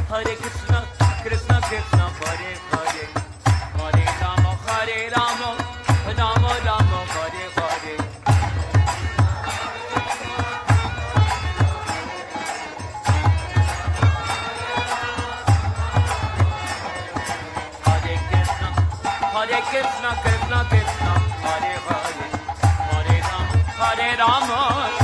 Hare Krishna, Krishna Krishna, Hare Hare, Hare Rama, Rama Rama, Hare Hare. Hare Krishna, Krishna Krishna, Hare Hare, Hare Rama,